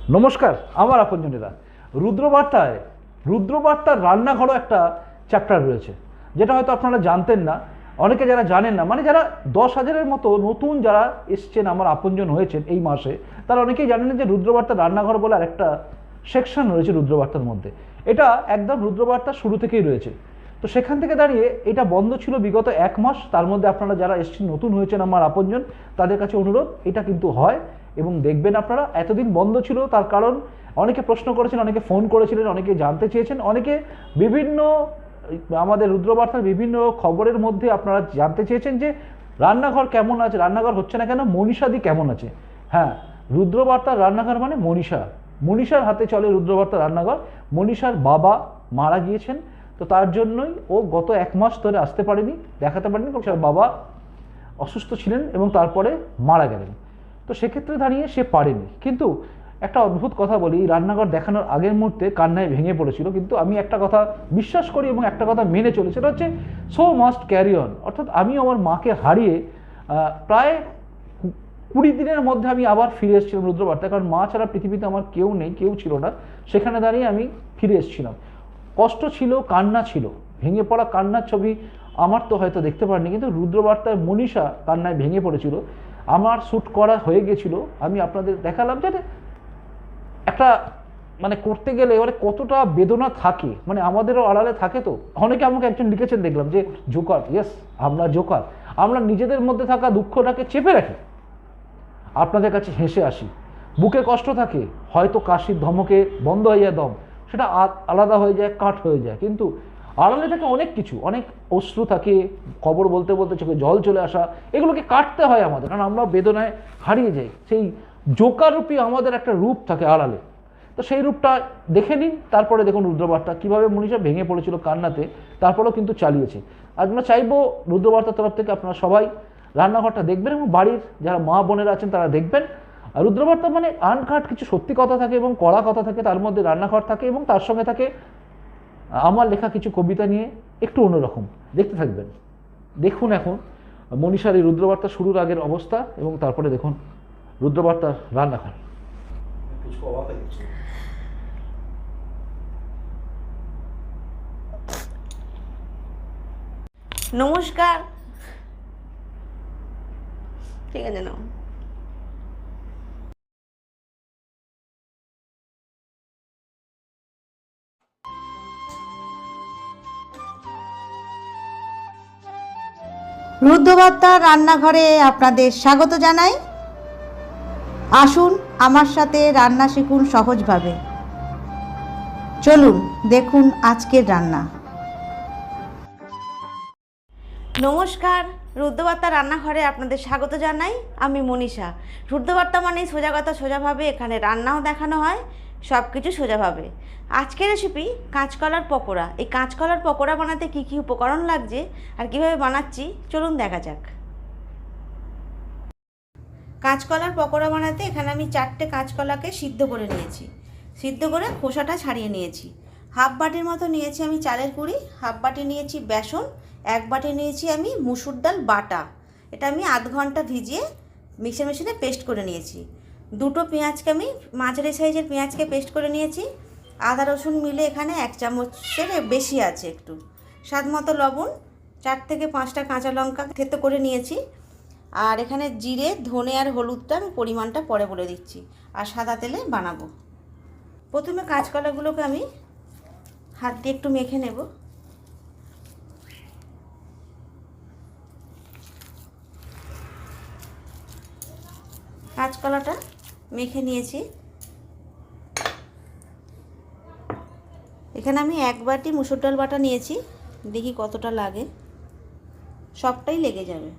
নমস্কার আমার আপনজনেরা। রুদ্রবার্তায় রুদ্রবার্তার রান্নাঘরও একটা চ্যাপ্টার রয়েছে, যেটা হয়তো আপনারা জানতেন না। অনেকে যারা জানেন না, মানে যারা 10,000-এর মতো নতুন যারা এসছেন, আমার আপনজন হয়েছেন এই মাসে, তারা অনেকেই জানেন যে রুদ্রবার্তার রান্নাঘর বলে আরেকটা সেকশন রয়েছে রুদ্রবার্তার মধ্যে। এটা একদম রুদ্রবার্তার শুরু থেকেই রয়েছে। তো সেখান থেকে দাঁড়িয়ে এটা বন্ধ ছিল বিগত 1 মাস। তার মধ্যে আপনারা যারা এসছেন, নতুন হয়েছেন আমার আপনজন, তাদের কাছে অনুরোধ, এটা কিন্তু হয় এবং দেখবেন আপনারা। এতদিন বন্ধ ছিল তার কারণ অনেকে প্রশ্ন করেছেন, অনেকে ফোন করেছিলেন, অনেকে জানতে চেয়েছেন, অনেকে বিভিন্ন আমাদের রুদ্রবার্তার বিভিন্ন খবরের মধ্যে আপনারা জানতে চেয়েছেন যে রান্নাঘর কেমন আছে, রান্নাঘর হচ্ছে না কেন, মনীষাদি কেমন আছে। হ্যাঁ, রুদ্রবার্তার রান্নাঘর মানে মনীষার হাতে চলে রুদ্রবার্তার রান্নাঘর। মনীষার বাবা মারা গিয়েছেন, তো তার জন্যই ও গত 1 মাস ধরে আসতে পারেনি, দেখাতে পারেনি, কারণ বাবা অসুস্থ ছিলেন এবং তারপরে মারা গেলেন। তো সেক্ষেত্রে দাঁড়িয়ে সে পারেনি। কিন্তু একটা অদ্ভুত কথা বলি, রান্নাঘর দেখানোর আগের মুহূর্তে কান্নায় ভেঙে পড়েছিল, কিন্তু আমি একটা কথা বিশ্বাস করি এবং একটা কথা মেনে চলি, সেটা হচ্ছে সো মাস্ট ক্যারি অন। অর্থাৎ আমি আমার মাকে হারিয়ে প্রায় 20 দিনের মধ্যে আমি আবার ফিরে এসেছিলাম রুদ্রবার্তায়, কারণ মা ছাড়া পৃথিবীতে আমার কেউ নেই, কেউ ছিল না। সেখানে দাঁড়িয়ে আমি ফিরে এসেছিলাম। কষ্ট ছিল, কান্না ছিল, ভেঙে পড়া কান্নার ছবি আমার তো হয়তো দেখতে পারিনি, কিন্তু রুদ্রবার্তায় মনীষা কান্নায় ভেঙে পড়েছিল। আমার শ্যুট করা হয়ে গেছিল, আমি আপনাদের দেখালাম যে একটা মানে করতে গেলে এবারে কতটা বেদনা থাকে, মানে আমাদেরও আড়ালে থাকে। তো অনেকে আমাকে একজন লিখেছেন দেখলাম যে জোকার, ইয়েস আমরা জোকার, আমরা নিজেদের মধ্যে থাকা দুঃখটাকে চেপে রাখি, আপনাদের কাছে হেসে আসি। বুকে কষ্ট থাকে, হয়তো কাশির ধমকে বন্ধ হয়ে যায় দম, সেটা আলাদা হয়ে যায়, কাট হয়ে যায়, কিন্তু আড়ালে থাকে অনেক কিছু, অনেক অশ্রু থাকে, খবর বলতে বলতে চোখে জল চলে আসা, এগুলোকে কাটতে হয় আমাদের, কারণ আমরা বেদনায় হারিয়ে যাই। সেই জোকাররূপী আমাদের একটা রূপ থাকে আড়ালে। তো সেই রূপটা দেখে নিন, তারপরে দেখুন রুদ্রবার্তা কীভাবে মনীষা ভেঙে পড়েছিল কান্নাতে, তারপরেও কিন্তু চালিয়েছে। আমরা চাইবো রুদ্রবার্তার তরফ থেকে আপনারা সবাই রান্নাঘরটা দেখবেন এবং বাড়ির যারা মা বোনেরা আছেন তারা দেখবেন। আর রুদ্রবার্তা মানে আনকাট কিছু সত্যি কথা থাকে এবং কড়া কথা থাকে, তার মধ্যে রান্নাঘর থাকে এবং তার সঙ্গে থাকে আমার লেখা কিছু কবিতা নিয়ে একটু অন্যরকম। দেখতে থাকবেন। দেখুন এখন মনীষার এই রুদ্রবার্তা শুরুর আগের অবস্থা এবং তারপরে দেখুন রুদ্রবার্তার রান্নাঘর। নমস্কার, ঠিক আছে না? রুদ্রবার্তার রান্নাঘরে আপনাদের স্বাগত জানাই। আসুন আমার সাথে রান্না শিখুন সহজভাবে। চলুন দেখুন আজকের রান্না। নমস্কার, রুদ্রবার্তা রান্নাঘরে আপনাদের স্বাগত জানাই। আমি মনীষা। রুদ্রবার্তা মানেই সোজা কথা সোজাভাবে, এখানে রান্নাও দেখানো হয়, সব কিছু সোজাভাবে। আজকের রেসিপি কাঁচকলার পকোড়া। এই কাঁচকলার পকোড়া বানাতে কি কি উপকরণ লাগছে আর কিভাবে বানাচ্ছি চলুন দেখা যাক। কাঁচকলার পকোড়া বানাতে এখানে আমি 4টে কাঁচকলাকে সিদ্ধ করে নিয়েছি, সিদ্ধ করে খোসাটা ছাড়িয়ে নিয়েছি। হাফ বাটির মতো নিয়েছি আমি চালের গুঁড়ি, হাফ বাটি নিয়েছি বেসন, 1 বাটি নিয়েছি আমি মুসুর ডাল বাটা। এটা আমি আধ ঘন্টা ভিজিয়ে মিক্সার মেশিনে পেস্ট করে নিয়েছি। 2টো পেঁয়াজকে আমি মাঝারি সাইজের পেঁয়াজকে পেস্ট করে নিয়েছি। আদা রসুন মিলে এখানে 1 চামচের বেশি আছে একটু। স্বাদ মতো লবণ, 4 থেকে 5টা কাঁচা লঙ্কা থেতো করে নিয়েছি। আর এখানে জিরে, ধনে আর হলুদটা আমি পরিমাণটা পরে বলে দিচ্ছি। আর সাদা তেলে বানাবো। প্রথমে কাঁচকলাগুলোকে আমি হাত দিয়ে একটু মেখে নেব। কাঁচকলাটা মেখে নিয়েছি। এখানে আমি 1 বাটি মুসুর ডাল বাটা নিয়েছি, দেখি কতটা লাগে, সবটাই লেগে যাবে।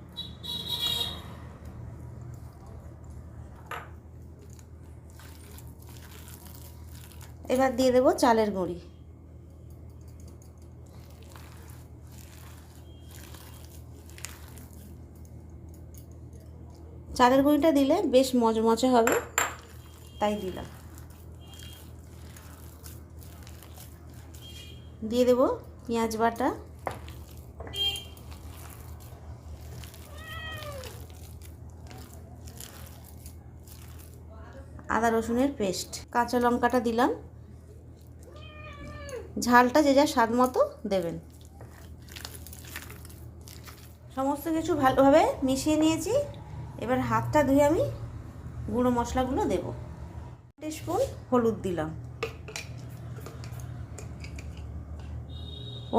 এবার দিয়ে দেবো চালের গুঁড়ি। চালের গুঁড়িটা দিলে বেশ মচমচে হবে, তাই দিলাম। দিয়ে দেবো পেঁয়াজ বাটা, আদা আদা রসুনের পেস্ট, কাঁচা লঙ্কাটা দিলাম, ঝালটা যে যার স্বাদ মতো দেবেন। সমস্ত কিছু ভালোভাবে মিশিয়ে নিয়েছি। এবার হাতটা ধুয়ে আমি গুঁড়ো মশলাগুলো দেব। 1 স্পুন হলুদ দিলাম,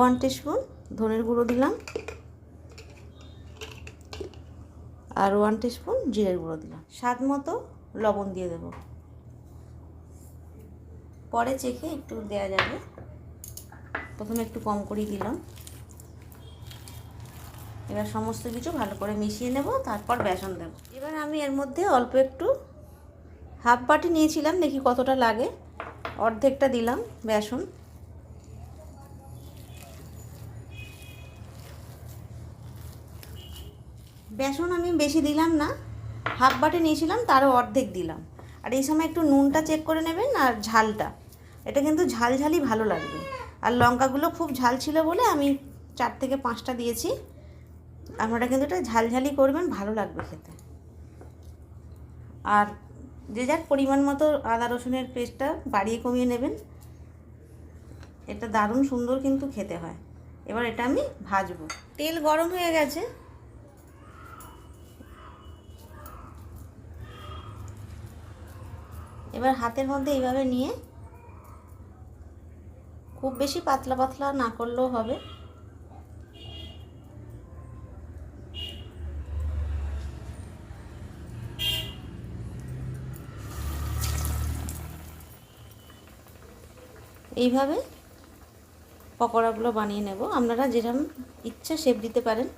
1 স্পুন ধনের গুঁড়ো দিলাম, আর 1 স্পুন জিরের গুঁড়ো দিলাম। স্বাদ মতো লবণ দিয়ে দেব, পরে চেখে একটু দেওয়া যাবে। প্রথমে একটু কম করেই দিলাম। এবার সমস্ত কিছু ভালো করে মিশিয়ে নেব, তারপর বেসন দেব। এবার আমি এর মধ্যে অল্প একটু হাফ বাটি নিয়েছিলাম, দেখি কতটা লাগে, অর্ধেকটা দিলাম বেসন। বেসন আমি বেশি দিলাম না, হাফ বাটি নিয়েছিলাম তারও অর্ধেক দিলাম। আর এই সময় একটু নুনটা চেক করে নেবেন, আর ঝালটা, এটা কিন্তু ঝালঝালই ভালো লাগবে। আর লঙ্কাগুলো খুব ঝাল ছিল বলে আমি 4 থেকে 5টা দিয়েছি। আপনারা কিন্তু এটা ঝালঝালি করবেন, ভালো লাগবে খেতে। আর যে যার পরিমাণ মতো আদা রসুনের পেস্টটা বাড়িয়ে কমিয়ে নেবেন, এটা দারুণ সুন্দর কিন্তু খেতে হয়। এবার এটা আমি ভাজবো। তেল গরম হয়ে গেছে, এবার হাতের মধ্যে এইভাবে নিয়ে, খুব বেশি পাতলা পাতলা না করলেও হবে, এইভাবে পকোড়াগুলো বানিয়ে নেব। আপনারা যেরকম ইচ্ছা শেপ দিতে পারেন।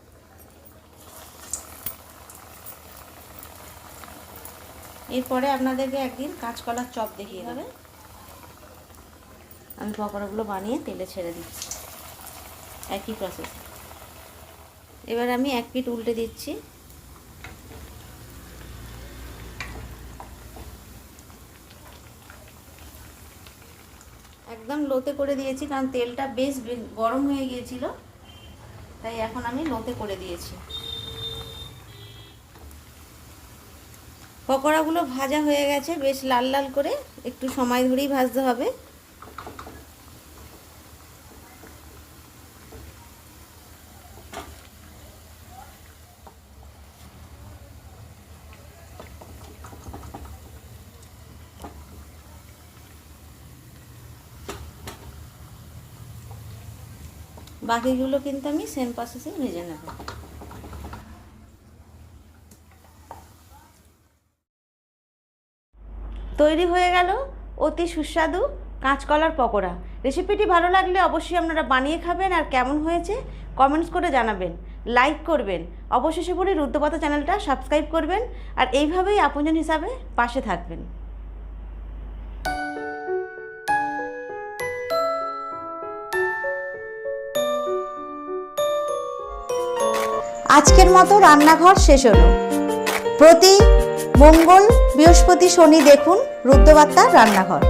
এরপরে আপনাদেরকে একদিন কাঁচকলার চপ দেখিয়ে দেবে। আমি পকোড়াগুলো বানিয়ে তেলে ছেড়ে দিচ্ছি, একই প্রসেস। এবার আমি 1 পিঠ উল্টে দিচ্ছি। একদম লোতে করে দিয়েছি, কারণ তেলটা বেশ গরম হয়ে গিয়েছিল, তাই এখন আমি লোতে করে দিয়েছি। পকোড়াগুলো ভাজা হয়ে গেছে, বেশ লাল লাল করে, একটু সময় ধরেই ভাজতে হবে। বাকিগুলো কিন্তু আমি সেম প্রসেসে ভেজে নেব। তৈরি হয়ে গেল অতি সুস্বাদু কাঁচকলার পকোড়া। রেসিপিটি ভালো লাগলে অবশ্যই আপনারা বানিয়ে খাবেন, আর কেমন হয়েছে কমেন্টস করে জানাবেন, লাইক করবেন। অবশেষে বলি রুদ্রপাতা চ্যানেলটা সাবস্ক্রাইব করবেন, আর এইভাবেই আপনজন হিসাবে পাশে থাকবেন। আজকের মতো রান্নাঘর শেষ হলো। প্রতি মঙ্গল, বৃহস্পতি, শনি দেখুন রুদ্রবার্তার রান্নাঘর।